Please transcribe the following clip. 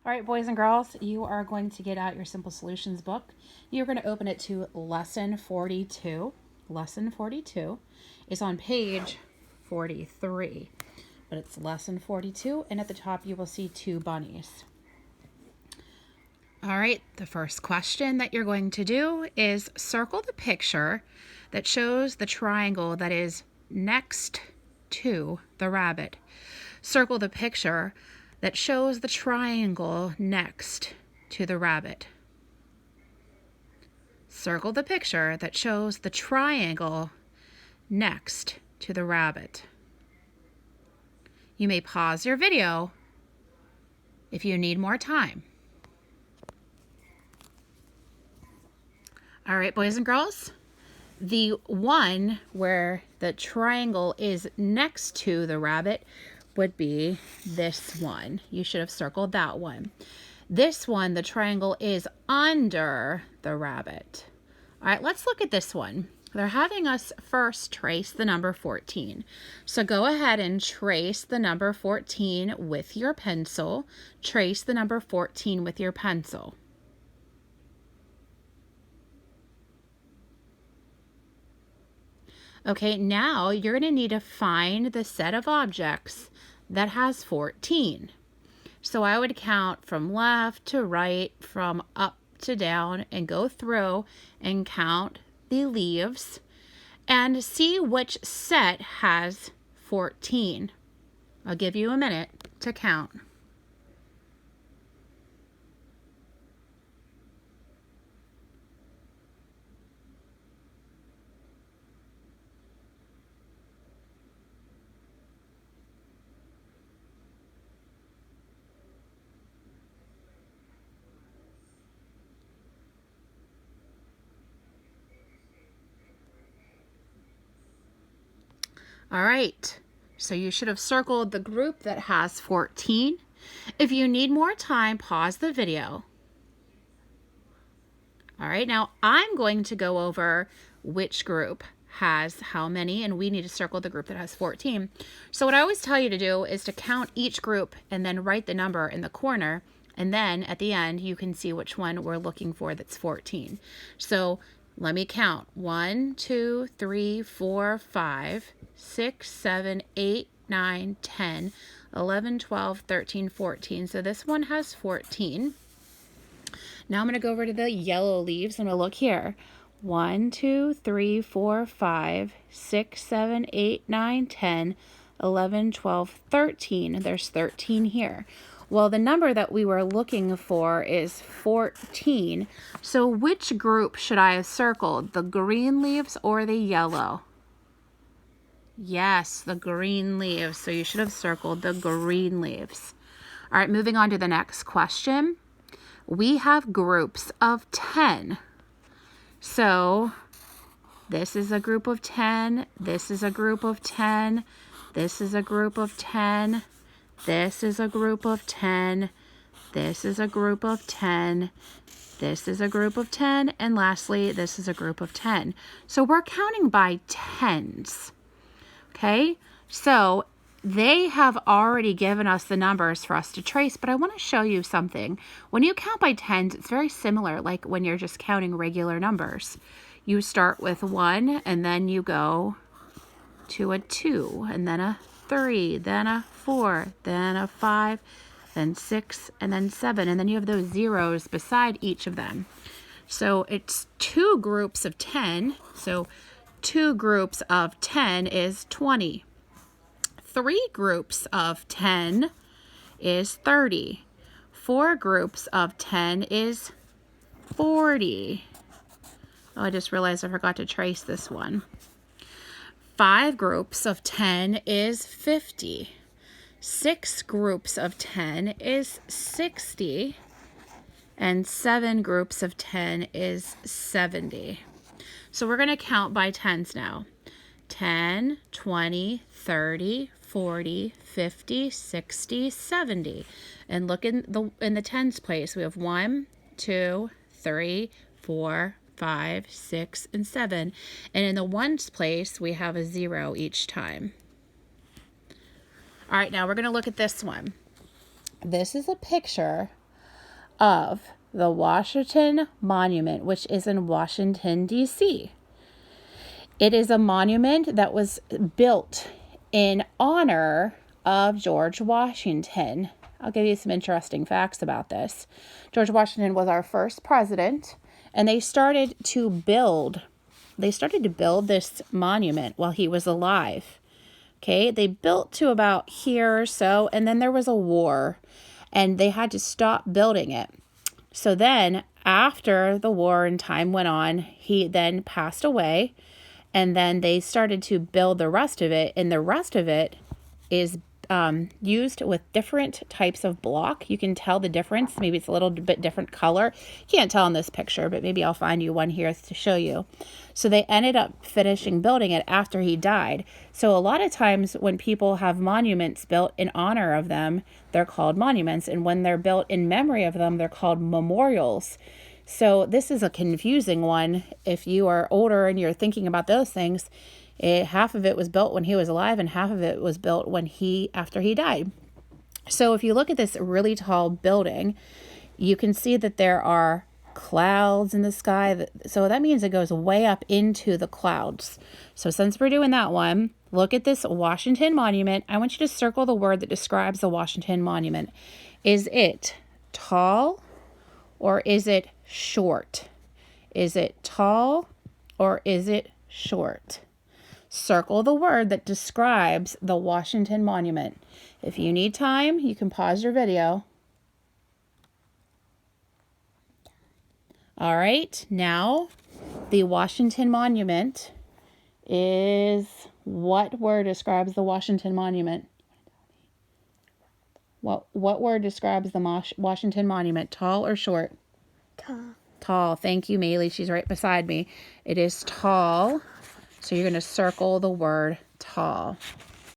All right, boys and girls, you are going to get out your Simple Solutions book. You're going to open it to Lesson 42. Lesson 42 is on page 43, but it's Lesson 42, and at the top you will see two bunnies. All right, the first question that you're going to do is circle the picture that shows the triangle that is next to the rabbit. Circle the picture that shows the triangle next to the rabbit. Circle the picture that shows the triangle next to the rabbit. You may pause your video if you need more time. All right, boys and girls, the one where the triangle is next to the rabbit would be this one. You should have circled that one. This one, the triangle is under the rabbit. All right, let's look at this one. They're having us first trace the number 14. So go ahead and trace the number 14 with your pencil. Trace the number 14 with your pencil. Okay, now you're going to need to find the set of objects that has 14. So I would count from left to right, from up to down, and go through and count the leaves and see which set has 14. I'll give you a minute to count. All right, so you should have circled the group that has 14. If you need more time, pause the video. All right, now I'm going to go over which group has how many, and we need to circle the group that has 14. So what I always tell you to do is to count each group and then write the number in the corner, and then at the end you can see which one we're looking for that's 14. So let me count. 1, 2, 3, 4, 5, 6, 7, 8, 9, 10, 11, 12, 13, 14. So this one has 14. Now I'm going to go over to the yellow leaves and we'll look here. 1, 2, 3, 4, 5, 6, 7, 8, 9, 10, 11, 12, 13. There's 13 here. Well, the number that we were looking for is 14. So which group should I have circled? The green leaves or the yellow? Yes, the green leaves. So you should have circled the green leaves. All right, moving on to the next question. We have groups of 10. So this is a group of 10. This is a group of 10. This is a group of 10. This is a group of 10. This is a group of 10. This is a group of 10. And lastly, this is a group of 10. So we're counting by tens. Okay, so they have already given us the numbers for us to trace, but I want to show you something. When you count by tens, it's very similar like when you're just counting regular numbers. You start with 1, and then you go to a 2, and then a 3, then a 4, then a 5, then 6, and then 7, and then you have those zeros beside each of them. So it's 2 groups of 10. So 2 groups of 10 is 20. 3 groups of 10 is 30. 4 groups of 10 is 40. Oh, I just realized I forgot to trace this one. 5 groups of 10 is 50. 6 groups of 10 is 60. And 7 groups of 10 is 70. So we're going to count by tens now. 10, 20, 30, 40, 50, 60, 70. And look in the tens place. We have 1, 2, 3, 4, 5, 6, and 7. And in the ones place, we have a 0 each time. All right, now we're going to look at this one. This is a picture of the Washington Monument, which is in Washington, D.C.? It is a monument that was built in honor of George Washington. I'll give you some interesting facts about this. George Washington was our first president, and they started to build this monument while he was alive. Okay, they built to about here or so, and then there was a war, and they had to stop building it. So then, after the war and time went on, he then passed away, and then they started to build the rest of it, and the rest of it is used with different types of block. You can tell the difference. Maybe it's a little bit different color. Can't tell in this picture, but maybe I'll find you one here to show you. So they ended up finishing building it after he died. So a lot of times when people have monuments built in honor of them, they're called monuments. And when they're built in memory of them, they're called memorials. So this is a confusing one. If you are older and you're thinking about those things, half of it was built when he was alive and half of it was built after he died. So if you look at this really tall building, you can see that there are clouds in the sky. So that means it goes way up into the clouds. So since we're doing that one, look at this Washington Monument. I want you to circle the word that describes the Washington Monument. Is it tall or is it short? Is it tall or is it short? Circle the word that describes the Washington Monument. If you need time, you can pause your video. All right, now the Washington Monument is, what word describes the Washington Monument? What word describes the Washington Monument? Tall or short? Tall. Tall. Thank you, Maylee. She's right beside me. It is tall. So you're going to circle the word tall.